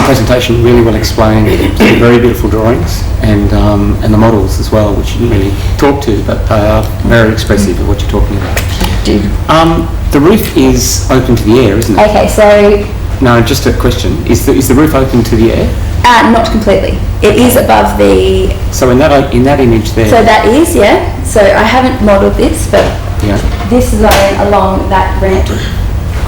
presentation really well explained, some very beautiful drawings, and the models as well, which you didn't really talk to, but they are very expressive of what you're talking about. The roof is open to the air, isn't it? Okay, so... No, just a question. Is the roof open to the air? Not completely. It is above the... So in that image there... So that is, yeah. So I haven't modelled this, but this zone along that ramp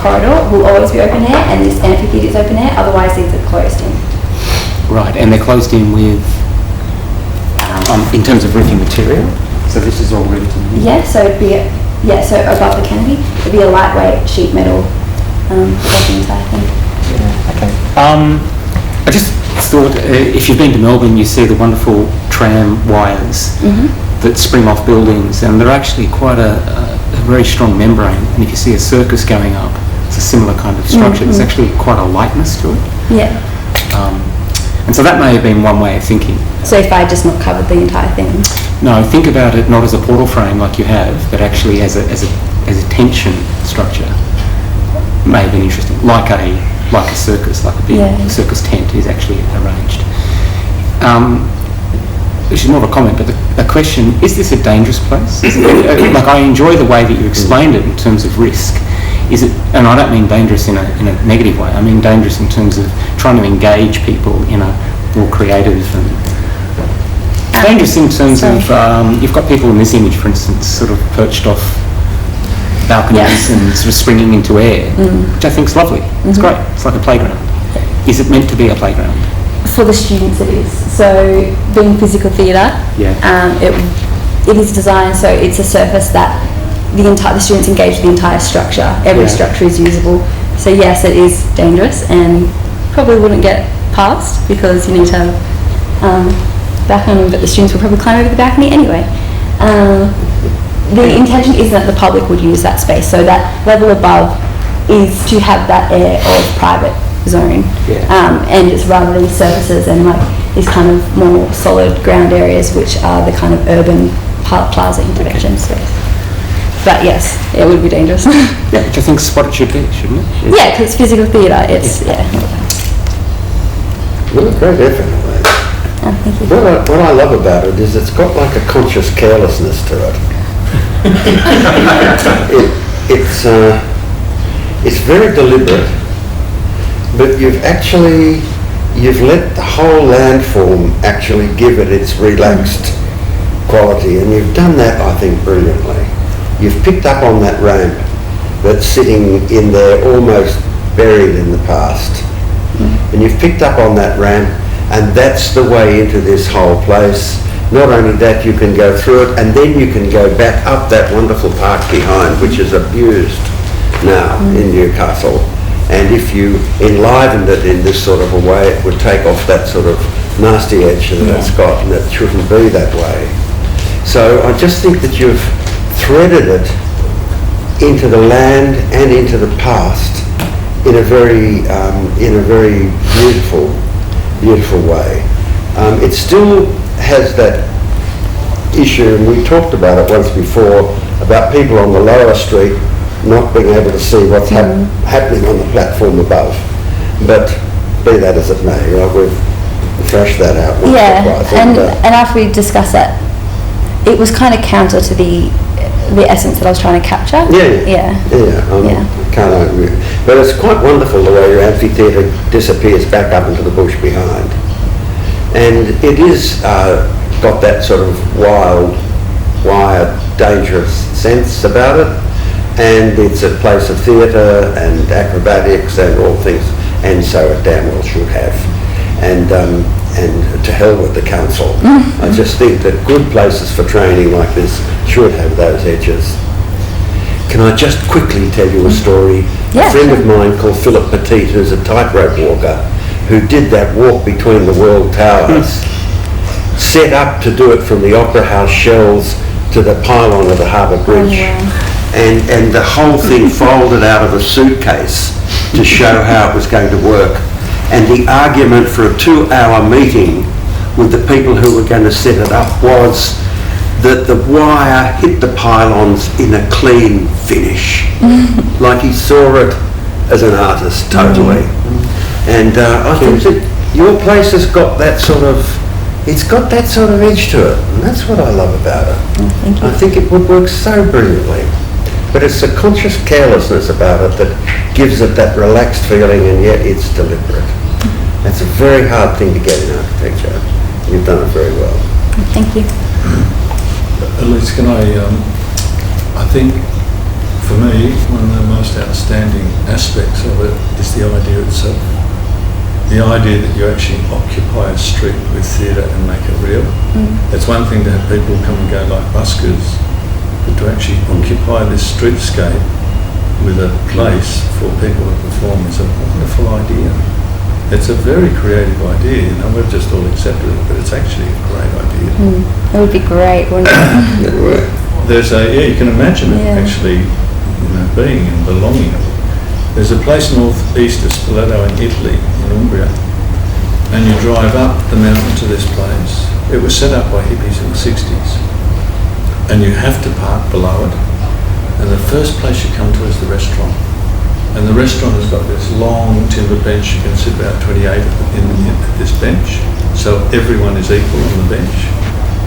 corridor will always be open air, and this amphitheatre is open air, otherwise these are closed in. Right, and they're closed in with... in terms of roofing material? So this is all ready to move? Yeah, so it'd be... so above the canopy, it'd be a lightweight sheet metal the entire thing. Yeah, okay. I just thought, if you've been to Melbourne, you see the wonderful tram wires that spring off buildings, and they're actually quite a very strong membrane. And if you see a circus going up, it's a similar kind of structure. There's actually quite a lightness to it. Yeah. And so that may have been one way of thinking. So if I just not covered the entire thing? No, think about it not as a portal frame like you have, but actually as a tension structure. May have been interesting, like a circus, like a big circus tent is actually arranged. Which is more of a comment, but the question, is this a dangerous place? Like, I enjoy the way that you explained it in terms of risk. Is it, and I don't mean dangerous in a negative way, I mean dangerous in terms of trying to engage people in a more creative and dangerous in terms of, you've got people in this image, for instance, sort of perched off balconies and sort of springing into air, which I think is lovely. It's great. It's like a playground. Is it meant to be a playground? For the students it is. So being physical theatre, it is designed so it's a surface that the students engage with the entire structure. Every structure is usable. So yes, it is dangerous and probably wouldn't get passed because you need to have balcony, but the students will probably climb over the balcony anyway. The intention is that the public would use that space, so that level above is to have that air of private zone, and it's rather than surfaces and like these kind of more solid ground areas, which are the kind of urban plaza intervention space. But yes, it would be dangerous. Yeah, which I think is what it should be, shouldn't it? Yeah, because it's physical theatre. It's Well, it's great effort. Oh, thank you. What I love about it is it's got like a conscious carelessness to it. It's very deliberate, but you've let the whole landform actually give it its relaxed quality, and you've done that, I think, brilliantly. You've picked up on that ramp that's sitting in there almost buried in the past, and you've picked up on that ramp, and that's the way into this whole place. Not only that, you can go through it, and then you can go back up that wonderful park behind, which is abused now in Newcastle. And if you enlivened it in this sort of a way, it would take off that sort of nasty edge that it's got, and it shouldn't be that way. So I just think that you've threaded it into the land and into the past in a very beautiful way. It still has that issue, and we talked about it once before, about people on the lower street not being able to see what's happening on the platform above. But be that as it may, we've thrashed that out once or twice. And after we discussed that, it was kind of counter to the essence that I was trying to capture. Can't argue. But it's quite wonderful the way your amphitheatre disappears back up into the bush behind. And it is got that sort of wild, dangerous sense about it. And it's a place of theatre and acrobatics and all things, and so it damn well should have. And to hell with the council. I just think that good places for training like this should have those edges. Can I just quickly tell you a story? A friend of mine called Philip Petit, who's a tightrope walker, who did that walk between the World Towers, set up to do it from the Opera House shells to the pylon of the Harbour Bridge. And the whole thing folded out of a suitcase to show how it was going to work. And the argument for a 2-hour meeting with the people who were going to set it up was that the wire hit the pylons in a clean finish. Like he saw it as an artist, totally. And I think that your place has got that sort of, it's got that sort of edge to it, and that's what I love about it. Thank you. I think it would work so brilliantly. But it's the conscious carelessness about it that gives it that relaxed feeling, and yet it's deliberate. That's a very hard thing to get in architecture. You've done it very well. Thank you. Elise, can I think for me, one of the most outstanding aspects of it is the idea itself. The idea that you actually occupy a street with theatre and make it real. It's one thing to have people come and go like buskers, but to actually occupy this streetscape with a place for people to perform is a wonderful idea. It's a very creative idea, we've just all accepted it, but it's actually a great idea. It would be great, wouldn't it? It would. There's you can imagine it actually, being and belonging. There's a place northeast of Spoleto in Italy, in Umbria, and you drive up the mountain to this place. It was set up by hippies in the 60s, and you have to park below it, and the first place you come to is the restaurant. And the restaurant has got this long timber bench. You can sit about 28 at this bench, so everyone is equal on the bench.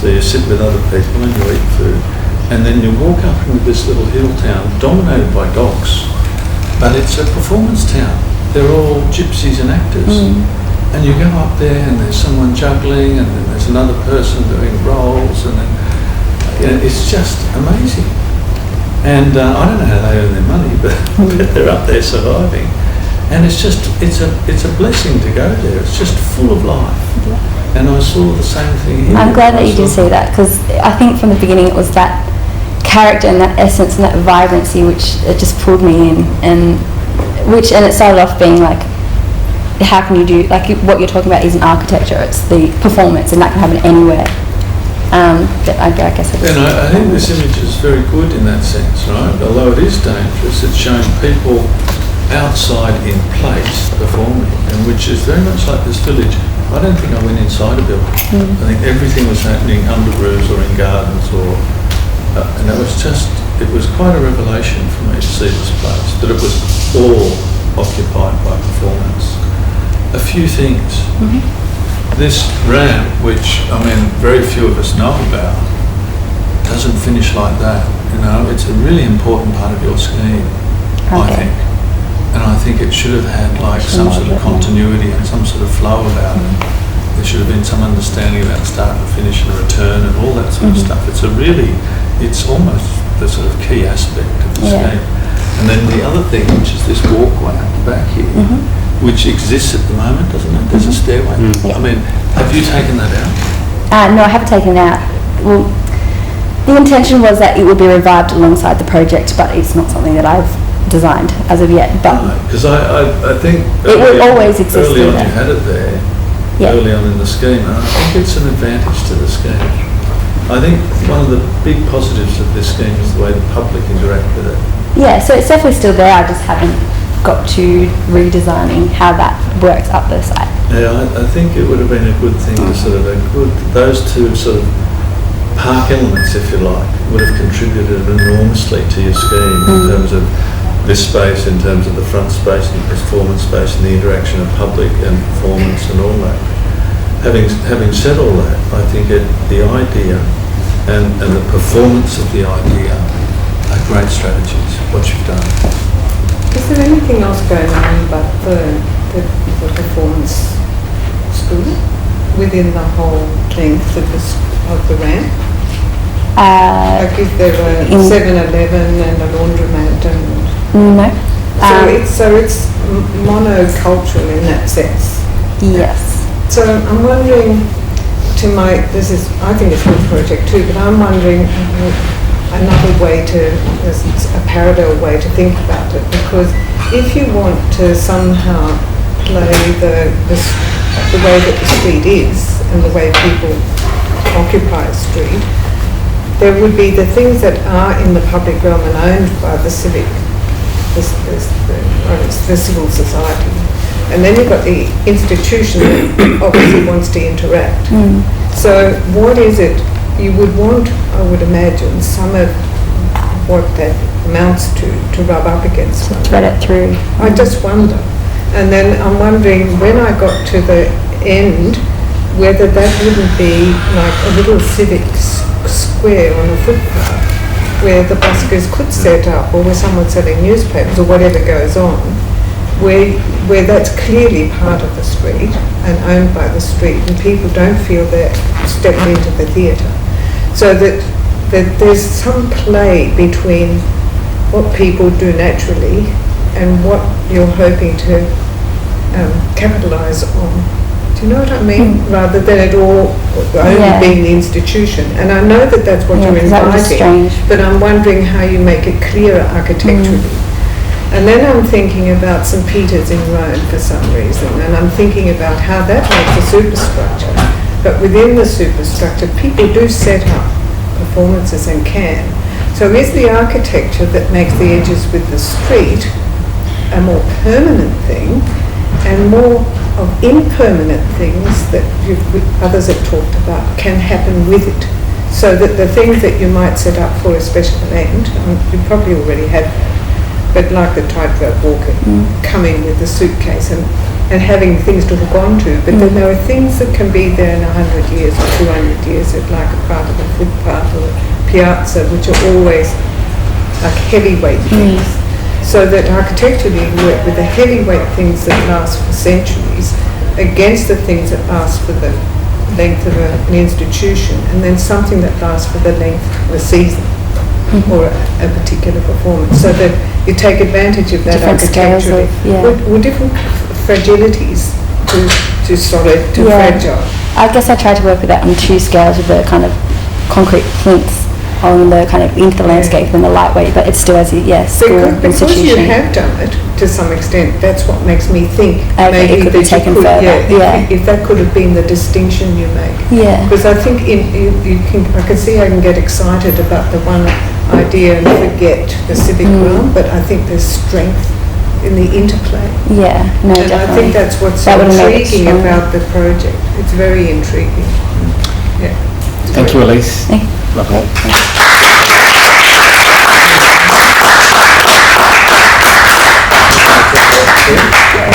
So you sit with other people and you eat food. And then you walk up into this little hill town dominated by docks, but it's a performance town. They're all gypsies and actors. And you go up there and there's someone juggling, and then there's another person doing roles, and then it's just amazing. And I don't know how they earn their money, but they're up there surviving. And it's a blessing to go there. It's just full of life. And I saw the same thing here. I'm glad that you did say that, because I think from the beginning it was that character and that essence and that vibrancy which it just pulled me in, and it started off being like, how can you do, like what you're talking about isn't architecture, it's the performance, and that can happen anywhere. But I guess I think this image is very good in that sense, right? Although it is dangerous, it's showing people outside in place performing, and which is very much like this village. I don't think I went inside a building. I think everything was happening under roofs or in gardens, and it was quite a revelation for me to see this place, that it was all occupied by performance. A few things. This ramp, which very few of us know about, doesn't finish like that. It's a really important part of your scheme, I think. And I think it should have had like some sort of continuity and some sort of flow about it. There should have been some understanding about start and finish and return and all that sort of stuff. It's almost the sort of key aspect of the scheme. And then the other thing, which is this walkway at the back here, which exists at the moment, doesn't it? There's a stairway. Have you taken that out? No, I haven't taken it out. Well, the intention was that it would be revived alongside the project, but it's not something that I've designed as of yet. But because I think it will always exist. Early on, you had it there. Early on in the scheme, and I think it's an advantage to the scheme. I think one of the big positives of this scheme is the way the public interact with it. Yeah, so it's definitely still there. I just haven't got to redesigning how that works up the site. Yeah, I think it would have been a good thing to sort of those two sort of park elements, if you like, would have contributed enormously to your scheme in terms of this space, in terms of the front space and the performance space and the interaction of public and performance and all that. Having said all that, I think the idea and the performance of the idea are great strategies, what you've done. Is there anything else going on but the performance school within the whole length of the ramp? Like if there were 7-Eleven and a laundromat and... No. So it's monocultural in that sense? Yes. So I'm wondering, I think it's a good project too, but I'm wondering another way a parallel way to think about it, because if you want to somehow play the way that the street is and the way people occupy a street, there would be the things that are in the public realm and owned by the civil society. And then you've got the institution that obviously wants to interact. So what is it you would want, I would imagine, some of what that amounts to rub up against one. Thread it through. I just wonder. And then I'm wondering, when I got to the end, whether that wouldn't be like a little civic square on a footpath where the buskers could set up, or where someone's selling newspapers or whatever goes on, where that's clearly part of the street and owned by the street, and people don't feel they're stepped into the theatre. So that there's some play between what people do naturally and what you're hoping to capitalise on. Do you know what I mean? Rather than it all only being the institution. And I know that that's what you're inviting, but I'm wondering how you make it clearer architecturally. And then I'm thinking about St. Peter's in Rome for some reason, and I'm thinking about how that makes a superstructure. But within the superstructure, people do set up performances and can. So is the architecture that makes the edges with the street a more permanent thing, and more of impermanent things that others have talked about can happen with it? So that the things that you might set up for a special event, you probably already have, but like the tightrope walker, coming with a suitcase and having things to hook onto, but then there are things that can be there in 100 years or 200 years, like a part of a footpath or a piazza, which are always like heavyweight things. So that architecturally you work with the heavyweight things that last for centuries against the things that last for the length of an institution, and then something that lasts for the length of a season or a particular performance, so that you take advantage of that Different architecturally. Or different fragilities to solid to fragile. I guess I try to work with that on two scales, with the kind of concrete plinths on the kind of into the landscape and the lightweight, but it's still as a school because institution. You have done it to some extent. That's what makes me think maybe it could be taken further. If that could have been the distinction you make. Yeah. Because I think I can see I can get excited about the one idea and forget the civic realm, but I think there's strength in the interplay. Yeah, no, and definitely. I think that's what's so intriguing about the project. It's very intriguing. Yeah. Thank you, Elise. Thank you. Lovely.